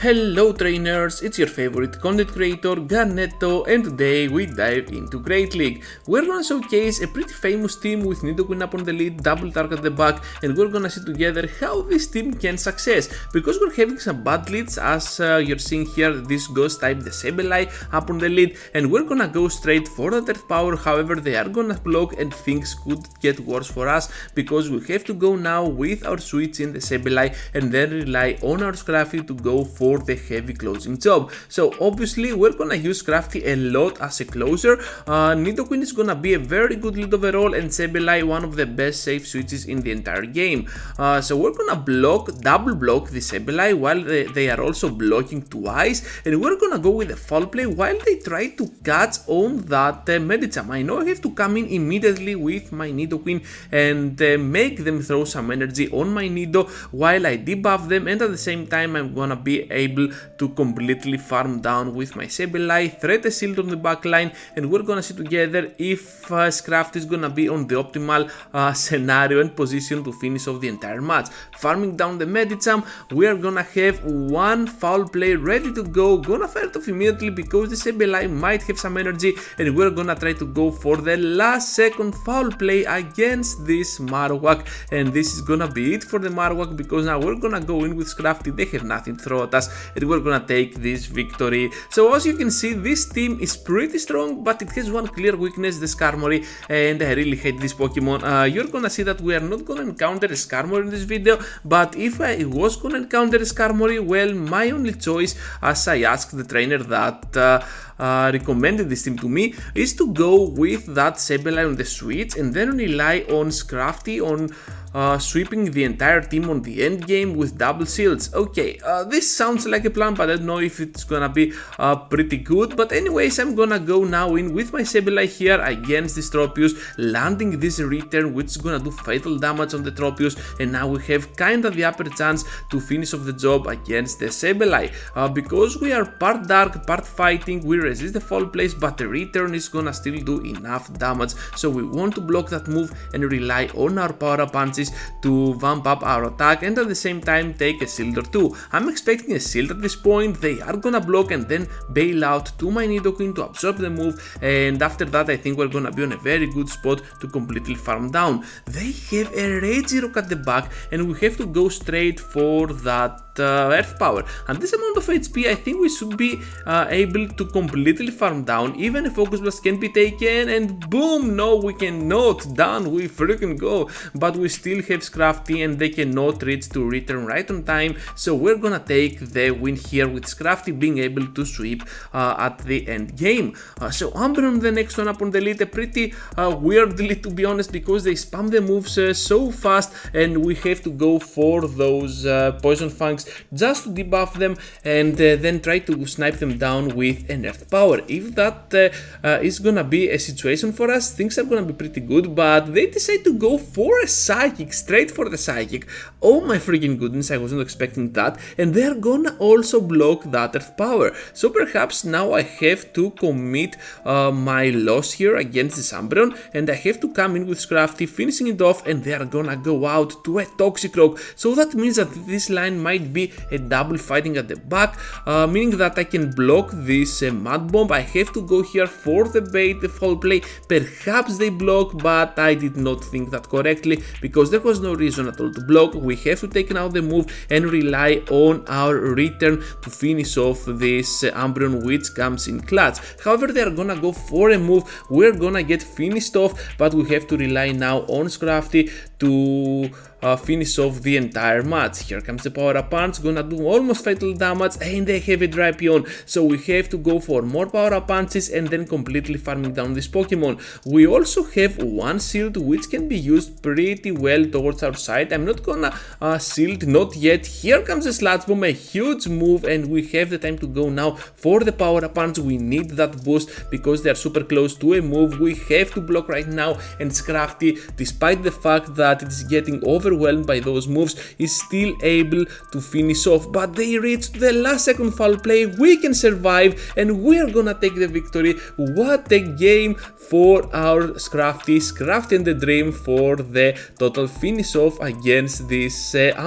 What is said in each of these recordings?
Hello trainers, it's your favorite content creator Garnetto, and today we dive into Great League. We're gonna showcase a pretty famous team with Nidoqueen up on the lead, double target at the back, and we're gonna see together how this team can success. Because we're having some bad leads, as you're seeing here, this ghost type, the Sableye, up on the lead, and we're gonna go straight for the Earth Power. However, they are gonna block and things could get worse for us, because we have to go now with our switch in the Sableye and then rely on our Scrafty to go for the heavy closing job. So obviously we're gonna use Scrafty a lot as a closer. Nidoqueen is gonna be a very good lead overall, and Sableye one of the best safe switches in the entire game. So we're gonna double block the Sableye while they are also blocking twice, and we're gonna go with a foul play while they try to catch on that Medicham. I know I have to come in immediately with my Nidoqueen and make them throw some energy on my Nido while I debuff them, and at the same time I'm gonna be able to completely farm down with my Sableye, thread a shield on the back line, and we're gonna see together if Scrafty is gonna be on the optimal scenario and position to finish off the entire match. Farming down the Medicham, we are gonna have one foul play ready to go, gonna fire it off immediately because the Sableye might have some energy, and we're gonna try to go for the last second foul play against this Marowak, and this is gonna be it for the Marowak, because now we're gonna go in with Scrafty. They have nothing to throw at us, and we're gonna take this victory. So as you can see, this team is pretty strong, but it has one clear weakness, the Skarmory, and I really hate this Pokemon. You're gonna see that we are not gonna encounter a Skarmory in this video, but if I was gonna encounter a Skarmory, well, my only choice, as I asked the trainer that recommended this team to me, is to go with that Sableye on the switch and then rely on Scrafty on sweeping the entire team on the end game with double shields. Okay, this sounds like a plan, but I don't know if it's gonna be pretty good. But anyways, I'm gonna go now in with my Sableye here against this Tropius, landing this return, which is gonna do fatal damage on the Tropius, and now we have kinda the upper chance to finish off the job against the Sableye. Because we are part dark, part fighting, we resist the fall place, but the return is gonna still do enough damage, so we want to block that move and rely on our power punches to vamp up our attack, and at the same time take a shield or two. I'm expecting a shield at this point. They are gonna block and then bail out to my Nidoqueen to absorb the move, and after that I think we're gonna be on a very good spot to completely farm down. They have a Regirock at the back, and we have to go straight for that Earth Power. And this amount of HP, I think we should be able to completely farm down. Even a Focus Blast can be taken, and boom, no, we cannot. Down we freaking go. But we still have Scrafty, and they cannot reach to return right on time, so we're gonna take the win here with Scrafty being able to sweep at the end game. So Umbreon, the next one up on the lead, a pretty weird lead to be honest, because they spam the moves so fast, and we have to go for those Poison Fangs just to debuff them and then try to snipe them down with an Earth Power. If that is gonna be a situation for us, things are gonna be pretty good, but they decide to go for a Psychic, straight for the Psychic. Oh my freaking goodness, I wasn't expecting that, and they're gonna also block that Earth Power. So perhaps now I have to commit my loss here against this Umbreon, and I have to come in with Scrafty, finishing it off, and they're gonna go out to a Toxicroak. So that means that this line might be a double fighting at the back, meaning that I can block this Mud Bomb. I have to go here for the bait, the foul play. Perhaps they block, but I did not think that correctly, because there was no reason at all to block. We have to take now the move and rely on our return to finish off this Umbreon, which comes in clutch. However, they are gonna go for a move, we're gonna get finished off, but we have to rely now on Scrafty to finish off the entire match. Here comes the power up punch, gonna do almost fatal damage, and they have a dry peon, so we have to go for more power up punches and then completely farming down this Pokemon. We also have one shield which can be used pretty well towards our side. I'm not gonna shield, not yet. Here comes the Sludge Bomb, a huge move, and we have the time to go now for the power up punch. We need that boost because they are super close to a move. We have to block right now, and Scrafty, despite the fact that it is getting overwhelmed by those moves, is still able to finish off, but they reached the last second foul play. We can survive and we're gonna take the victory. What a game for our Scrafty and the Dream for the total finish off against this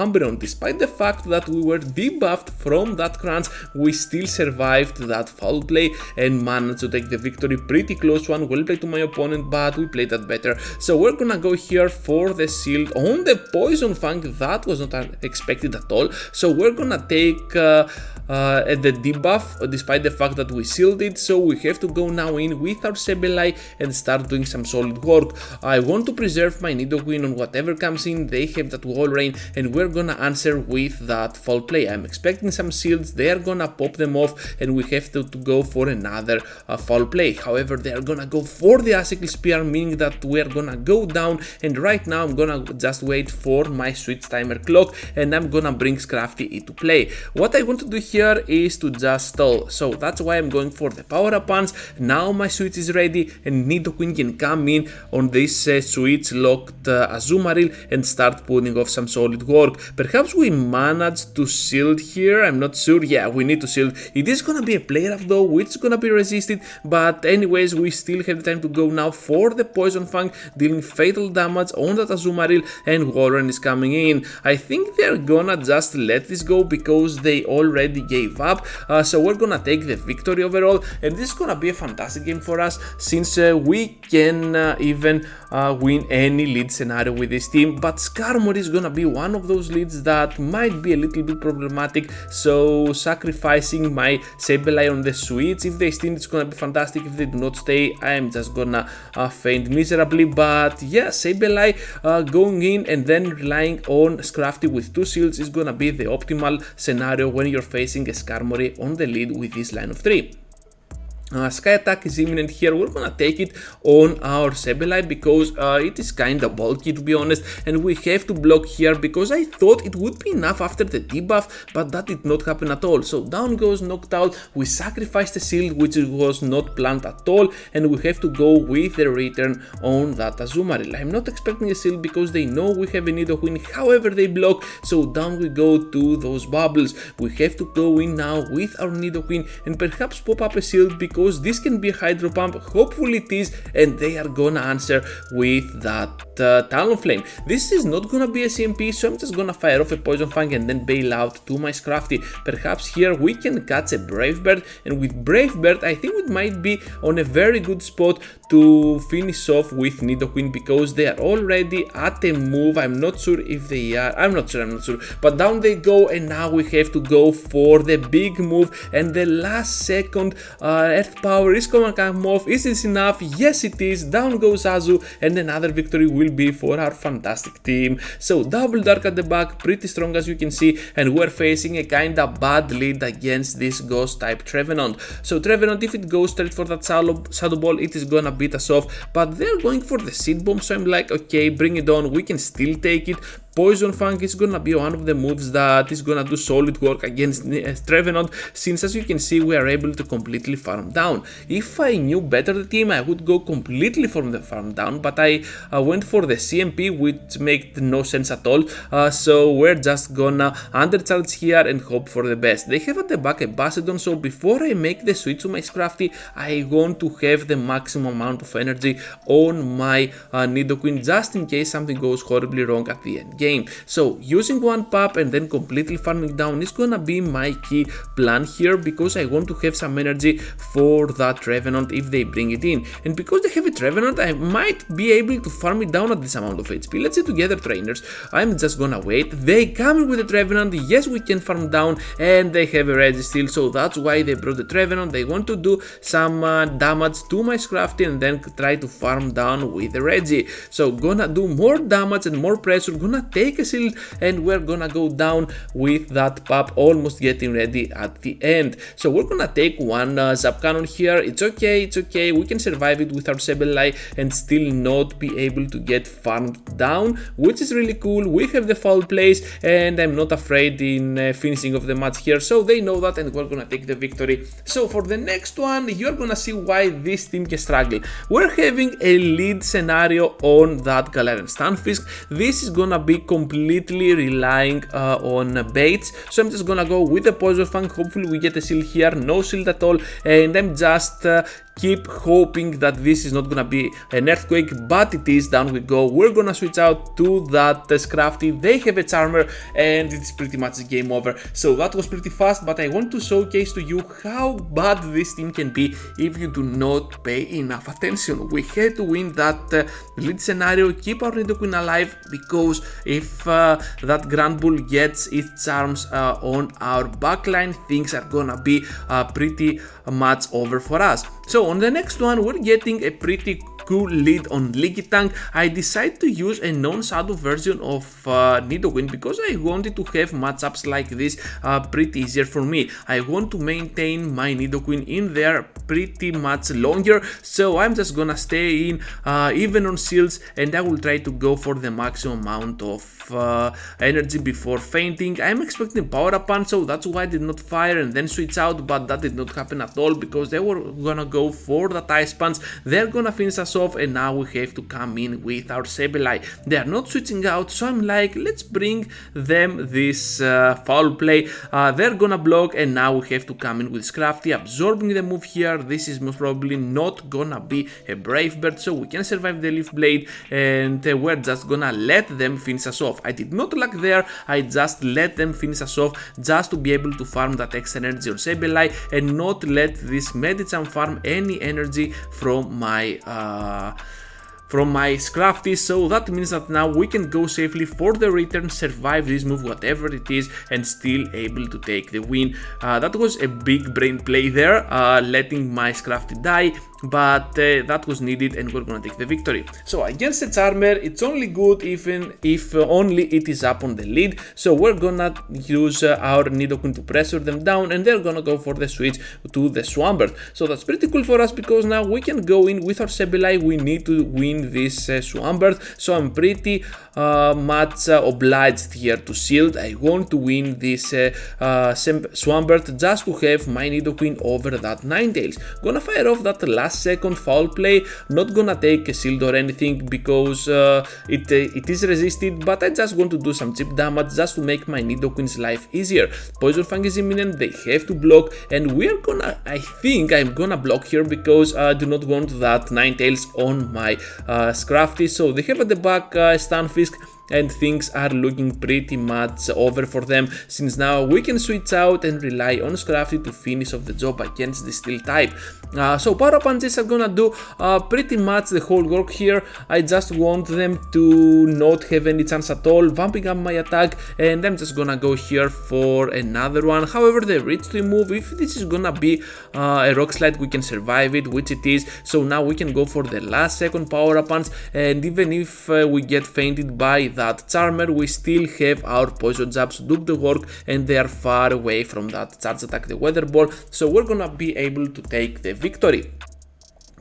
Umbreon. Despite the fact that we were debuffed from that crunch, we still survived that foul play and managed to take the victory. Pretty close one, well played to my opponent, but we played that better. So we're gonna go here for the shield on the Poison Fang. That was not expected at all. So we're gonna take the debuff despite the fact that we sealed it. So we have to go now in with our Sableye and start doing some solid work. I want to preserve my Nidoqueen on whatever comes in. They have that wall rain and we're gonna answer with that foul play. I'm expecting some shields, they are gonna pop them off and we have to go for another foul play. However, they are gonna go for the Icicle Spear, meaning that we are gonna go down, and right now I'm gonna just wait for my switch timer clock and I'm gonna bring Scrafty into play. What I want to do here is to just stall, so that's why I'm going for the power up punch. Now my switch is ready and Nidoqueen can come in on this switch locked Azumarill and start putting off some solid work. Perhaps we managed to shield here, I'm not sure. Yeah, we need to shield. It is gonna be a play rough though, which is gonna be resisted, but anyways we still have the time to go now for the Poison Fang, dealing fatal damage on that Azumarill, and Warren is coming in. I think they're gonna just let this go because they already gave up, so we're gonna take the victory overall, and this is gonna be a fantastic game for us since we can even win any lead scenario with this team. But Skarmory is gonna be one of those leads that might be a little bit problematic, so sacrificing my Sableye on the switch. If they steal, it's gonna be fantastic. If they do not stay, I'm just gonna faint miserably. But yeah, Sableye going in and then relying on Scrafty with two shields is gonna be the optimal scenario when you're facing a Skarmory on the lead with this line of 3. Sky attack is imminent here. We're gonna take it on our Sableye because it is kinda bulky, to be honest, and we have to block here because I thought it would be enough after the debuff, but that did not happen at all. So down goes knocked out. We sacrificed the shield, which was not planned at all, and we have to go with the return on that Azumarill. I'm not expecting a shield because they know we have a Nidoqueen, however they block, so down we go to those bubbles. We have to go in now with our Nidoqueen and perhaps pop up a shield because this can be a Hydro Pump, hopefully it is, and they are gonna answer with that Talonflame. This is not gonna be a CMP, so I'm just gonna fire off a Poison Fang and then bail out to my Scrafty. Perhaps here we can catch a Brave Bird, and with Brave Bird I think we might be on a very good spot to finish off with Nidoqueen because they are already at a move. I'm not sure if they are, I'm not sure, but down they go, and now we have to go for the big move, and the last second Earth Power is gonna come off. Is this enough? Yes it is. Down goes Azu, and another victory will be for our fantastic team. So double dark at the back, pretty strong as you can see, and we're facing a kinda bad lead against this ghost type Trevenant. So Trevenant, if it goes straight for that Shadow Ball, it is gonna beat us off, but they're going for the Seed Bomb, so I'm like, okay, bring it on, we can still take it. Poison Fang is gonna be one of the moves that is gonna do solid work against Trevenant, since as you can see we are able to completely farm down. If I knew better the team, I would go completely from the farm down, but I went for the CMP, which made no sense at all, so we're just gonna undercharge here and hope for the best. They have at the back a Basidon, so before I make the switch to my Scrafty, I want to have the maximum amount of energy on my Nidoqueen, just in case something goes horribly wrong at the end game. So using one pop and then completely farming down is gonna be my key plan here, because I want to have some energy for that Trevenant if they bring it in, and because they have a Trevenant I might be able to farm it down at this amount of HP. Let's see together, trainers. I'm just gonna wait. They come in with the Trevenant. Yes, we can farm down, and they have a Registeel, so that's why they brought the Trevenant. They want to do some damage to my Scrafty and then try to farm down with the Regi. So gonna do more damage and more pressure, gonna take a shield, and we're gonna go down with that pop, almost getting ready at the end. So we're gonna take one Zap Cannon here. It's okay, we can survive it with our Sableye and still not be able to get farmed down, which is really cool. We have the foul plays, and I'm not afraid in finishing of the match here, so they know that, and we're gonna take the victory. So for the next one, you're gonna see why this team can struggle. We're having a lead scenario on that Galarian Stunfisk. This is gonna be completely relying on baits, so I'm just gonna go with the Poison Fang. Hopefully we get a shield here, no shield at all, and I'm just keep hoping that this is not gonna be an earthquake, but it is. Down we go. We're gonna switch out to that Scrafty. They have a Charmer, and it's pretty much game over. So that was pretty fast, but I want to showcase to you how bad this team can be if you do not pay enough attention. We had to win that lead scenario, keep our Nidoqueen alive, because if that Grand Bull gets its charms on our backline, things are gonna be pretty much over for us. So on the next one, we're getting a pretty cool lead on Lickithung. I decided to use a non-shadow version of Nidoqueen because I wanted to have matchups like this pretty easier for me. I want to maintain my Nidoqueen in there pretty much longer, so I'm just gonna stay in even on shields, and I will try to go for the maximum amount of energy before fainting. I'm expecting power up punch, so that's why I did not fire and then switch out, but that did not happen at all because they were gonna go for that ice punch. They're gonna finish us off, and now we have to come in with our Sableye. They are not switching out, so I'm like, let's bring them this foul play. They're gonna block, and now we have to come in with Scrafty, absorbing the move here. This is most probably not gonna be a Brave Bird, so we can survive the Leaf Blade, and we're just gonna let them finish us off. I did not lack there, I just let them finish us off just to be able to farm that extra energy on Sableye and not let this Medicham farm any energy from my Scrafty. So that means that now we can go safely for the return, survive this move, whatever it is, and still able to take the win. That was a big brain play there, letting my Scrafty die, but that was needed, and we're gonna take the victory. So against the Charmer, it's only good even if only it is up on the lead, so we're gonna use our Nidoqueen to pressure them down, and they're gonna go for the switch to the Swampert. So that's pretty cool for us because now we can go in with our Sableye. We need to win this Swampert, so I'm pretty much obliged here to shield. I want to win this Swampert just to have my Nidoqueen over that Ninetales. Gonna fire off that last second foul play, not gonna take a shield or anything because it is resisted, but I just want to do some chip damage just to make my Nidoqueen's life easier. Poison Fang is imminent, they have to block, and we're gonna, I think I'm gonna block here because I do not want that Ninetales on my Scrafty. So they have at the back Stunfisk, and things are looking pretty much over for them, since now we can switch out and rely on Scrafty to finish off the job against the Steel type. So power punches are gonna do pretty much the whole work here. I just want them to not have any chance at all, vamping up my attack, and I'm just gonna go here for another one. However, the reach to move, if this is gonna be a rock slide, we can survive it, which it is. So now we can go for the last second power punch, and even if we get fainted by that Charmer, we still have our poison jabs to do the work, and they are far away from that charge attack, the weather ball, so we're gonna be able to take the victory.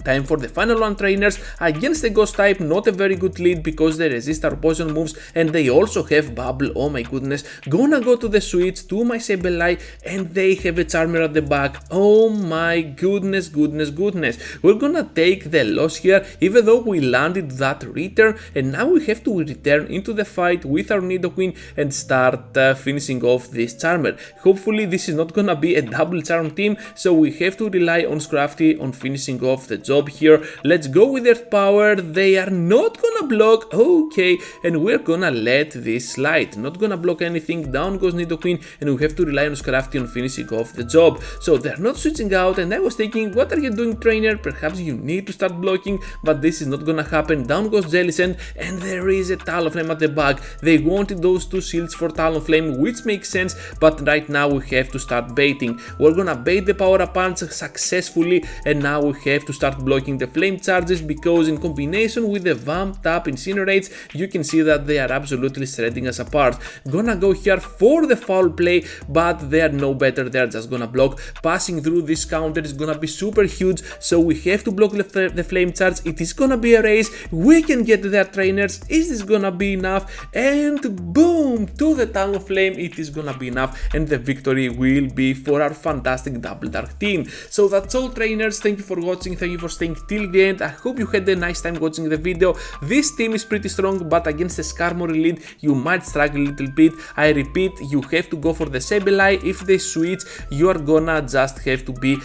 Time for the final one, trainers. Against the ghost type, not a very good lead because they resist our poison moves, and they also have bubble. Oh my goodness. Gonna go to the switch to my Sableye, and they have a Charmer at the back. Oh my goodness. We're gonna take the loss here, even though we landed that return, and now we have to return into the fight with our Nidoqueen and start finishing off this Charmer. Hopefully this is not gonna be a double charm team, so we have to rely on Scrafty on finishing off the job here. Let's go with Earth Power. They are not gonna block. Okay, and we're gonna let this slide. Not gonna block anything. Down goes Nidoqueen, and we have to rely on Scrafty on finishing off the job. So they're not switching out, and I was thinking, what are you doing, trainer? Perhaps you need to start blocking, but this is not gonna happen. Down goes Jellicent, and there is a Talonflame at the back. They wanted those two shields for Talonflame, which makes sense, but right now we have to start baiting. We're gonna bait the power up punch successfully, and now we have to start blocking the flame charges, because in combination with the vamp tap incinerates, you can see that they are absolutely shredding us apart. Gonna go here for the foul play, but they are no better. They are just gonna block. Passing through this counter is gonna be super huge, so we have to block the flame charge. It is gonna be a race. We can get there, trainers. Is this gonna be enough? And boom, to the Talonflame, it is gonna be enough, and the victory will be for our fantastic Double Dark team. So that's all, trainers. Thank you for watching. Thank you for staying till the end. I hope you had a nice time watching the video. This team is pretty strong, but against a Skarmory lead you might struggle a little bit. I repeat, you have to go for the Sableye. If they switch, you are gonna just have to be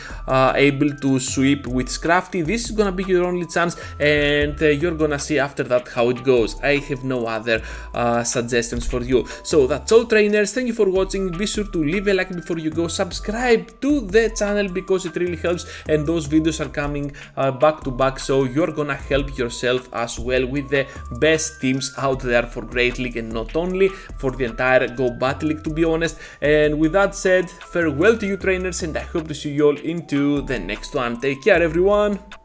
able to sweep with Scrafty. This is gonna be your only chance, and you're gonna see after that how it goes. I have no other suggestions for you. So that's all, trainers. Thank you for watching. Be sure to leave a like before you go. Subscribe to the channel because it really helps, and those videos are coming back to back, so you're gonna help yourself as well with the best teams out there for Great League, and not only for the entire Go Battle League, to be honest. And with that said, farewell to you, trainers, and I hope to see you all into the next one. Take care, everyone.